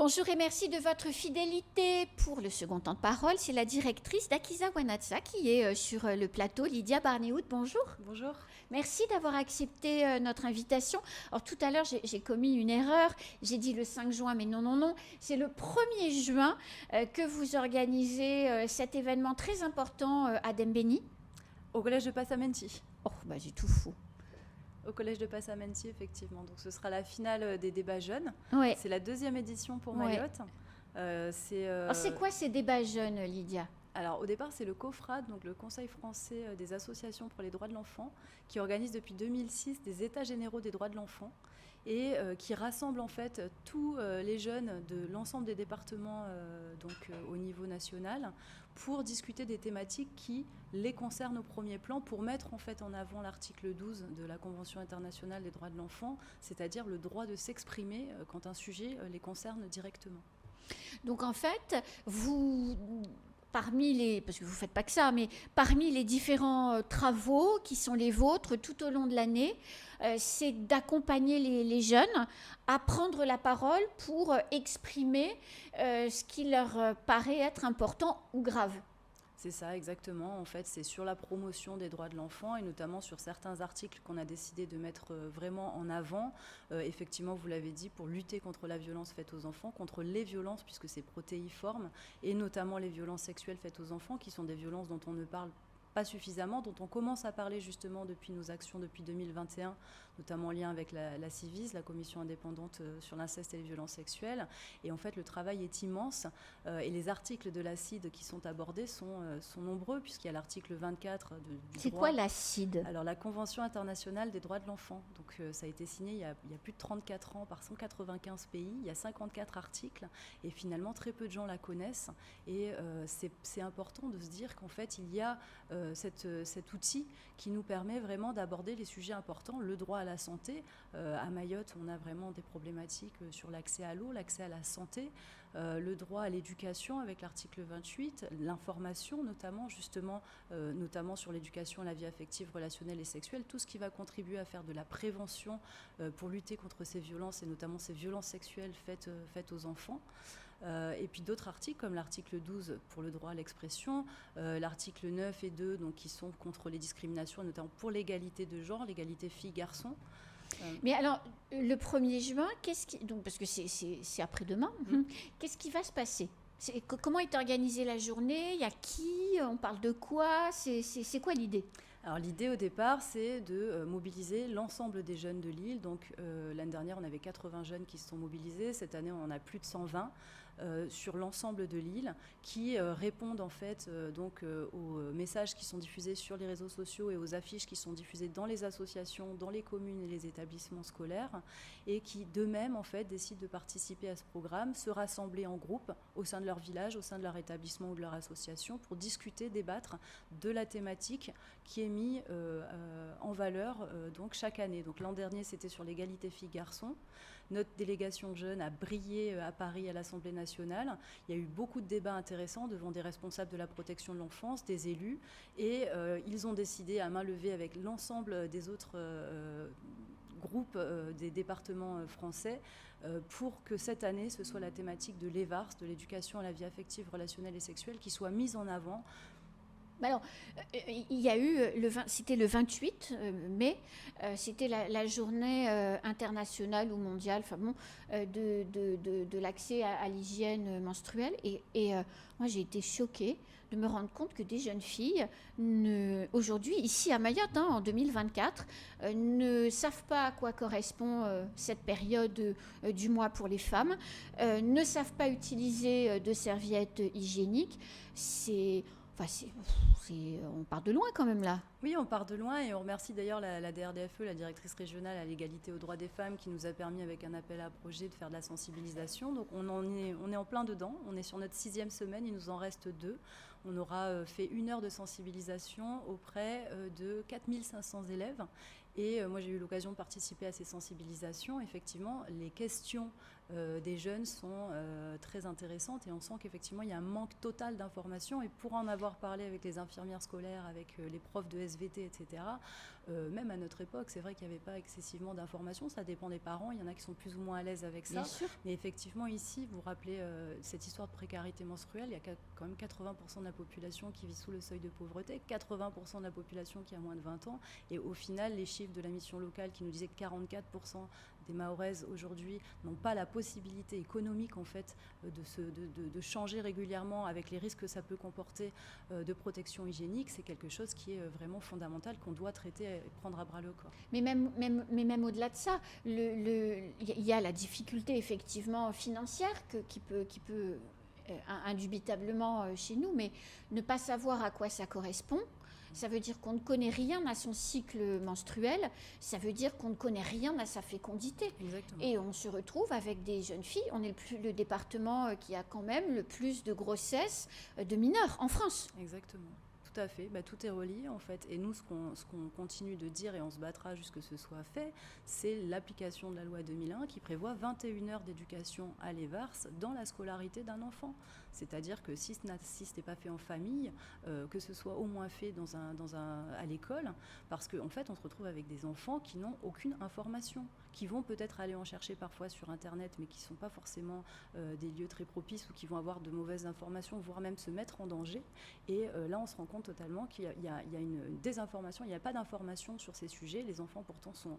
Bonjour et merci de votre fidélité pour le second temps de parole. C'est la directrice d'Akiza Wanatsa qui est sur le plateau, Lydia Barnéhout. Bonjour. Bonjour. Merci d'avoir accepté notre invitation. Alors tout à l'heure, j'ai commis une erreur. J'ai dit le 5 juin, mais non. C'est le 1er juin que vous organisez cet événement très important à Dembéni. Au collège de Passamenti. Oh, bah j'ai tout faux. Au collège de Passamenti, effectivement. Donc ce sera la finale des débats jeunes. Ouais. C'est la 2e édition pour Mayotte. C'est quoi ces débats jeunes, Lydia ? Alors au départ, c'est le COFRAD, donc le Conseil français des associations pour les droits de l'enfant, qui organise depuis 2006 des états généraux des droits de l'enfant et qui rassemble en fait tous les jeunes de l'ensemble des départements au niveau national pour discuter des thématiques qui les concernent au premier plan, pour mettre en fait en avant l'article 12 de la Convention internationale des droits de l'enfant, c'est-à-dire le droit de s'exprimer quand un sujet les concerne directement. Donc en fait, parce que vous ne faites pas que ça, mais parmi les différents travaux qui sont les vôtres tout au long de l'année, c'est d'accompagner les jeunes à prendre la parole pour exprimer ce qui leur paraît être important ou grave. C'est ça, exactement. En fait, c'est sur la promotion des droits de l'enfant et notamment sur certains articles qu'on a décidé de mettre vraiment en avant. Effectivement, vous l'avez dit, pour lutter contre la violence faite aux enfants, contre les violences, puisque c'est protéiforme, et notamment les violences sexuelles faites aux enfants, qui sont des violences dont on ne parle pas suffisamment, dont on commence à parler justement depuis nos actions depuis 2021, notamment en lien avec la CIVIS, la commission indépendante sur l'inceste et les violences sexuelles. Et en fait, le travail est immense et les articles de la CID qui sont abordés sont nombreux, puisqu'il y a l'article 24 du C'est droit. quoi la CID ? Alors, la Convention internationale des droits de l'enfant. Donc, ça a été signé il y a plus de 34 ans par 195 pays. Il y a 54 articles et finalement, très peu de gens la connaissent. Et c'est important de se dire qu'en fait, il y a cet outil qui nous permet vraiment d'aborder les sujets importants, le droit à la santé. À Mayotte, on a vraiment des problématiques sur l'accès à l'eau, l'accès à la santé, le droit à l'éducation avec l'article 28, l'information notamment, notamment sur l'éducation à la vie affective, relationnelle et sexuelle, tout ce qui va contribuer à faire de la prévention pour lutter contre ces violences et notamment ces violences sexuelles faites aux enfants. Et puis d'autres articles comme l'article 12 pour le droit à l'expression, l'article 9 et 2 donc, qui sont contre les discriminations, notamment pour l'égalité de genre, l'égalité filles-garçons. Mais alors, le 1er juin, parce que c'est après-demain, qu'est-ce qui va se passer ? Comment est organisée la journée ? Il y a qui ? On parle de quoi ? C'est quoi l'idée ? Alors l'idée au départ, c'est de mobiliser l'ensemble des jeunes de l'île. Donc l'année dernière, on avait 80 jeunes qui se sont mobilisés. Cette année, on en a plus de 120 sur l'ensemble de l'île qui répondent en fait aux messages qui sont diffusés sur les réseaux sociaux et aux affiches qui sont diffusées dans les associations, dans les communes et les établissements scolaires et qui d'eux-mêmes en fait décident de participer à ce programme, se rassembler en groupe au sein de leur village, au sein de leur établissement ou de leur association pour discuter, débattre de la thématique qui est mis en valeur donc chaque année. Donc l'an dernier, c'était sur l'égalité filles-garçons. Notre délégation jeune a brillé à Paris à l'Assemblée nationale. Il y a eu beaucoup de débats intéressants devant des responsables de la protection de l'enfance, des élus, et ils ont décidé à main levée avec l'ensemble des autres groupes des départements français pour que cette année, ce soit la thématique de l'EVARS, de l'éducation à la vie affective, relationnelle et sexuelle, qui soit mise en avant. Alors, il y a eu, c'était le 28 mai, c'était la journée internationale ou mondiale de l'accès à l'hygiène menstruelle. Et moi, j'ai été choquée de me rendre compte que des jeunes filles, aujourd'hui, ici à Mayotte, en 2024, ne savent pas à quoi correspond cette période du mois pour les femmes, ne savent pas utiliser de serviettes hygiéniques. On part de loin quand même là. Oui, on part de loin et on remercie d'ailleurs la DRDFE, la directrice régionale à l'égalité aux droits des femmes, qui nous a permis avec un appel à projet de faire de la sensibilisation. Donc on est en plein dedans, on est sur notre 6e semaine, il nous en reste 2. On aura fait 1 heure de sensibilisation auprès de 4500 élèves. Et moi, j'ai eu l'occasion de participer à ces sensibilisations. Effectivement, les questions des jeunes sont très intéressantes et on sent qu'effectivement il y a un manque total d'informations et pour en avoir parlé avec les infirmières scolaires, avec les profs de SVT, etc., même à notre époque, c'est vrai qu'il n'y avait pas excessivement d'informations, ça dépend des parents, il y en a qui sont plus ou moins à l'aise avec ça. Bien sûr. Mais effectivement ici, vous vous rappelez cette histoire de précarité menstruelle, il y a quand même 80% de la population qui vit sous le seuil de pauvreté, 80% de la population qui a moins de 20 ans et au final les chiffres de la mission locale qui nous disaient que 44% des Mahoraises aujourd'hui n'ont pas la possibilité économique en fait de changer régulièrement avec les risques que ça peut comporter de protection hygiénique, c'est quelque chose qui est vraiment fondamental qu'on doit traiter et prendre à bras le corps. Mais même au-delà de ça, il y a la difficulté effectivement financière qui peut indubitablement chez nous, mais ne pas savoir à quoi ça correspond. Ça veut dire qu'on ne connaît rien à son cycle menstruel, ça veut dire qu'on ne connaît rien à sa fécondité. Exactement. Et on se retrouve avec des jeunes filles, on est le département qui a quand même le plus de grossesses de mineurs en France. Exactement. Tout à fait, tout est relié en fait. Et nous, ce qu'on continue de dire, et on se battra jusqu'à ce que ce soit fait, c'est l'application de la loi 2001 qui prévoit 21 heures d'éducation à l'EVARS dans la scolarité d'un enfant. C'est-à-dire que si ce n'est pas fait en famille, que ce soit au moins fait à l'école, parce qu'en fait, on se retrouve avec des enfants qui n'ont aucune information, qui vont peut-être aller en chercher parfois sur Internet, mais qui ne sont pas forcément des lieux très propices ou qui vont avoir de mauvaises informations, voire même se mettre en danger. Et là, on se rend compte totalement qu'il y a une désinformation, il n'y a pas d'information sur ces sujets. Les enfants, pourtant, sont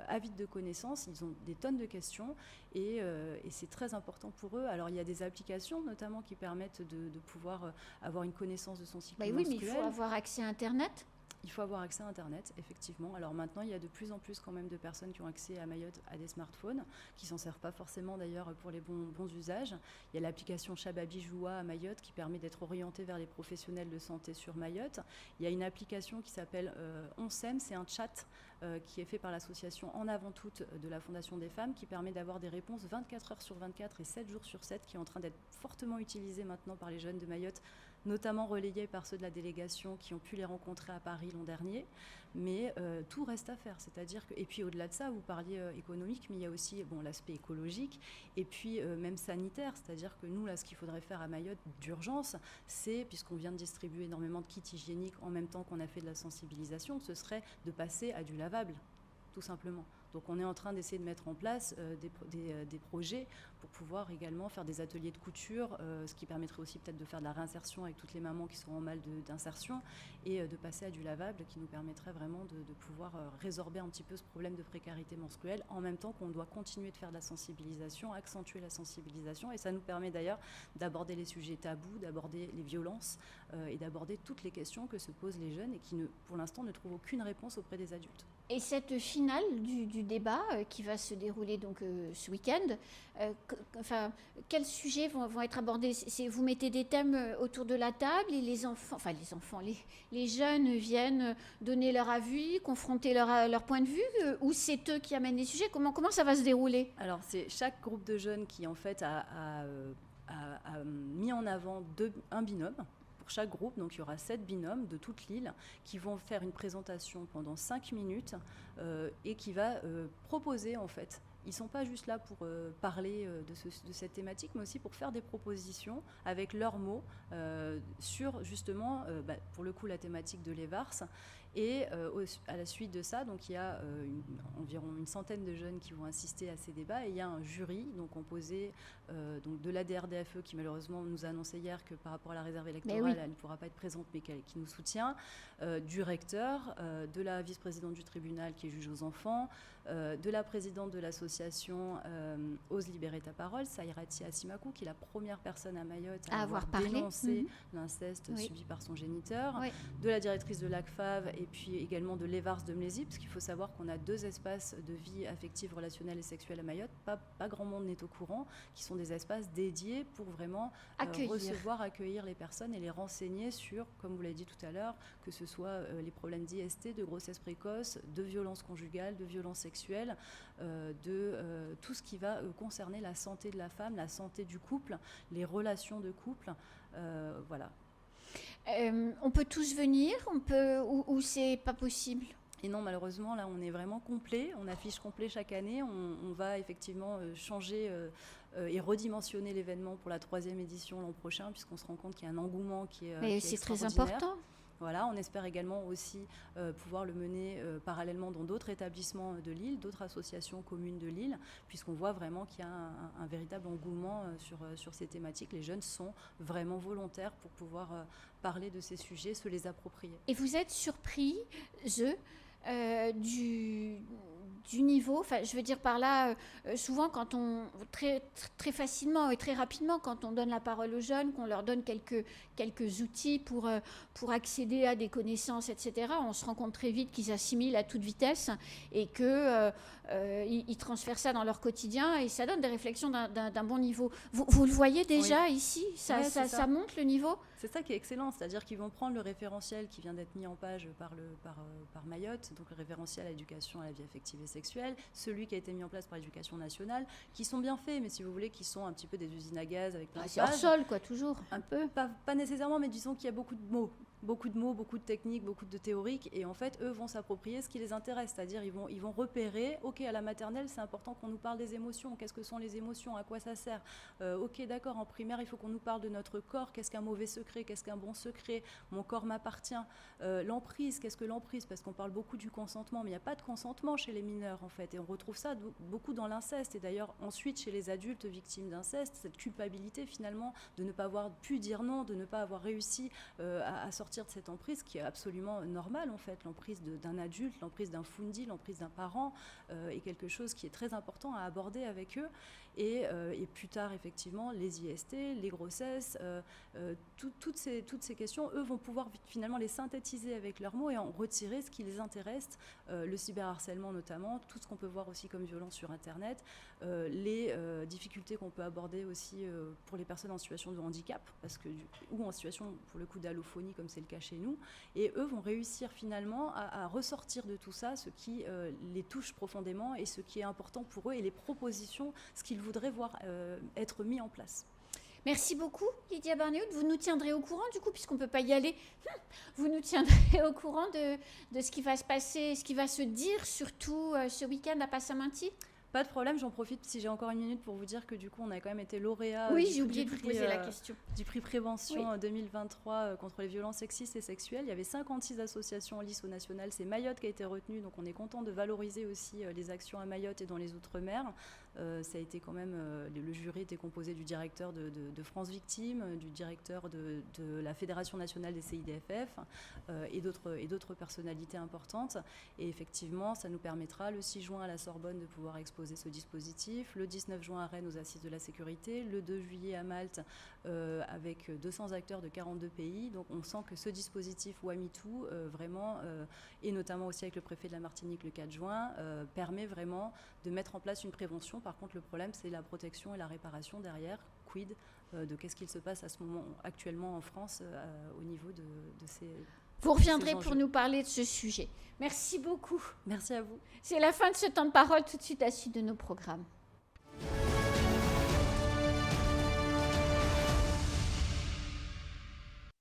avides de connaissances, ils ont des tonnes de questions et c'est très important pour eux. Alors, il y a des applications, notamment, qui permettent de pouvoir avoir une connaissance de son cycle menstruel. Oui, mais il faut avoir accès à Internet. Il faut avoir accès à Internet, effectivement. Alors maintenant, il y a de plus en plus quand même de personnes qui ont accès à Mayotte à des smartphones, qui s'en servent pas forcément d'ailleurs pour les bons usages. Il y a l'application Shababi Joua à Mayotte qui permet d'être orienté vers les professionnels de santé sur Mayotte. Il y a une application qui s'appelle OnSem, c'est un chat qui est fait par l'association En Avant Toutes de la Fondation des Femmes, qui permet d'avoir des réponses 24 heures sur 24 et 7 jours sur 7, qui est en train d'être fortement utilisée maintenant par les jeunes de Mayotte, notamment relayés par ceux de la délégation qui ont pu les rencontrer à Paris l'an dernier. Mais tout reste à faire. C'est-à-dire que, et puis au-delà de ça, vous parliez économique, mais il y a aussi l'aspect écologique et puis même sanitaire. C'est-à-dire que nous, là, ce qu'il faudrait faire à Mayotte d'urgence, c'est, puisqu'on vient de distribuer énormément de kits hygiéniques en même temps qu'on a fait de la sensibilisation, ce serait de passer à du lavable, tout simplement. Donc on est en train d'essayer de mettre en place des projets pour pouvoir également faire des ateliers de couture, ce qui permettrait aussi peut-être de faire de la réinsertion avec toutes les mamans qui sont en mal d'insertion et de passer à du lavable qui nous permettrait vraiment de pouvoir résorber un petit peu ce problème de précarité menstruelle en même temps qu'on doit continuer de faire de la sensibilisation, accentuer la sensibilisation et ça nous permet d'ailleurs d'aborder les sujets tabous, d'aborder les violences et d'aborder toutes les questions que se posent les jeunes et qui pour l'instant ne trouvent aucune réponse auprès des adultes. Et cette finale du débat qui va se dérouler donc ce week-end, quels sujets vont être abordés? Vous mettez des thèmes autour de la table et les jeunes viennent donner leur avis, confronter leur point de vue, ou c'est eux qui amènent les sujets? Comment ça va se dérouler? Alors c'est chaque groupe de jeunes qui en fait a mis en avant un binôme. Chaque groupe, donc il y aura 7 binômes de toute l'île qui vont faire une présentation pendant 5 minutes et qui va proposer en fait. Ils ne sont pas juste là pour parler de cette thématique, mais aussi pour faire des propositions avec leurs mots sur justement, pour le coup, la thématique de l'EVARS. Et à la suite de ça, donc il y a environ une centaine de jeunes qui vont assister à ces débats et il y a un jury donc composé donc de l'ADRDFE qui malheureusement nous a annoncé hier que par rapport à la réserve électorale, elle ne pourra pas être présente mais qui nous soutient, du recteur, de la vice-présidente du tribunal qui est juge aux enfants, de la présidente de l'association Ose libérer ta parole, Saïrati Asimakou, qui est la première personne à Mayotte à avoir dénoncé l'inceste subi par son géniteur, de la directrice de l'ACFAV et puis également de l'EVARS de Mlésie, parce qu'il faut savoir qu'on a 2 espaces de vie affective, relationnelle et sexuelle à Mayotte, pas grand monde n'est au courant, qui sont des espaces dédiés pour vraiment accueillir les personnes et les renseigner sur, comme vous l'avez dit tout à l'heure, que ce soit les problèmes d'IST, de grossesse précoce, de violence conjugale, de violence sexuelle, de tout ce qui va concerner la santé de la femme, la santé du couple, les relations de couple, voilà. On peut tous venir, ou c'est pas possible? Et non, malheureusement, là, on est vraiment complet. On affiche complet chaque année. On va effectivement changer et redimensionner l'événement pour la 3e édition l'an prochain, puisqu'on se rend compte qu'il y a un engouement qui est, Mais qui est c'est très extraordinaire. important. Voilà, on espère également aussi pouvoir le mener parallèlement dans d'autres établissements de Lille, d'autres associations communes de Lille, puisqu'on voit vraiment qu'il y a un véritable engouement sur ces thématiques. Les jeunes sont vraiment volontaires pour pouvoir parler de ces sujets, se les approprier. Et vous êtes surpris, du niveau, enfin, je veux dire par là, souvent quand très facilement et très rapidement, quand on donne la parole aux jeunes, qu'on leur donne quelques outils pour accéder à des connaissances, etc., on se rend compte très vite qu'ils assimilent à toute vitesse et qu'ils transfèrent ça dans leur quotidien et ça donne des réflexions d'un bon niveau. Vous le voyez déjà ici, ça monte le niveau? C'est ça qui est excellent, c'est-à-dire qu'ils vont prendre le référentiel qui vient d'être mis en page par Mayotte, donc le référentiel à l'éducation à la vie affective et sexuelle, celui qui a été mis en place par l'éducation nationale, qui sont bien faits, mais si vous voulez, qui sont un petit peu des usines à gaz avec plein de c'est hors sol, quoi, toujours, un peu. Pas nécessairement, mais disons qu'il y a beaucoup de mots, beaucoup de techniques, beaucoup de théoriques, et en fait, eux vont s'approprier ce qui les intéresse, c'est-à-dire ils vont repérer, ok, à la maternelle, c'est important qu'on nous parle des émotions, qu'est-ce que sont les émotions, à quoi ça sert, ok, d'accord, en primaire, il faut qu'on nous parle de notre corps, qu'est-ce qu'un mauvais secret, qu'est-ce qu'un bon secret, mon corps m'appartient, l'emprise, qu'est-ce que l'emprise, parce qu'on parle beaucoup du consentement, mais il n'y a pas de consentement chez les mineurs, en fait, et on retrouve ça beaucoup dans l'inceste, et d'ailleurs, ensuite, chez les adultes victimes d'inceste, cette culpabilité, finalement, de ne pas avoir pu dire non, de ne pas avoir réussi à sortir de cette emprise qui est absolument normale en fait. L'emprise d'un adulte, l'emprise d'un fundi, l'emprise d'un parent est quelque chose qui est très important à aborder avec eux. Et plus tard, effectivement, les IST, les grossesses, toutes ces questions, eux vont pouvoir finalement les synthétiser avec leurs mots et en retirer ce qui les intéresse, le cyberharcèlement notamment, tout ce qu'on peut voir aussi comme violence sur Internet, les difficultés qu'on peut aborder aussi pour les personnes en situation de handicap, ou en situation, pour le coup, d'allophonie, comme c'est le cas chez nous. Et eux vont réussir finalement à ressortir de tout ça ce qui les touche profondément et ce qui est important pour eux et les propositions, ce qu'ils voudraient voir être mis en place. Merci beaucoup, Lydia Barnéoud. Vous nous tiendrez au courant, du coup, puisqu'on ne peut pas y aller. Vous nous tiendrez au courant de ce qui va se passer, ce qui va se dire, surtout ce week-end à Passaminti. Pas de problème, j'en profite si j'ai encore une minute pour vous dire que du coup on a quand même été lauréat j'ai oublié de vous poser la question. Du prix prévention 2023 contre les violences sexistes et sexuelles. Il y avait 56 associations en lice au national, c'est Mayotte qui a été retenu, donc on est content de valoriser aussi les actions à Mayotte et dans les Outre-mer. Ça a été quand même, le jury était composé du directeur de France Victimes, du directeur de la Fédération nationale des CIDFF et d'autres personnalités importantes. Et effectivement, ça nous permettra le 6 juin à la Sorbonne de pouvoir exposer ce dispositif, le 19 juin à Rennes aux Assises de la Sécurité, le 2 juillet à Malte avec 200 acteurs de 42 pays. Donc on sent que ce dispositif WAMITOO vraiment, et notamment aussi avec le préfet de la Martinique le 4 juin, permet vraiment de mettre en place une prévention. Par contre, le problème, c'est la protection et la réparation derrière. Quid de qu'est-ce qu'il se passe à ce moment actuellement en France au niveau de ces... Vous reviendrez pour nous parler de ce sujet. Merci beaucoup. Merci à vous. C'est la fin de ce temps de parole. Tout de suite à la suite de nos programmes.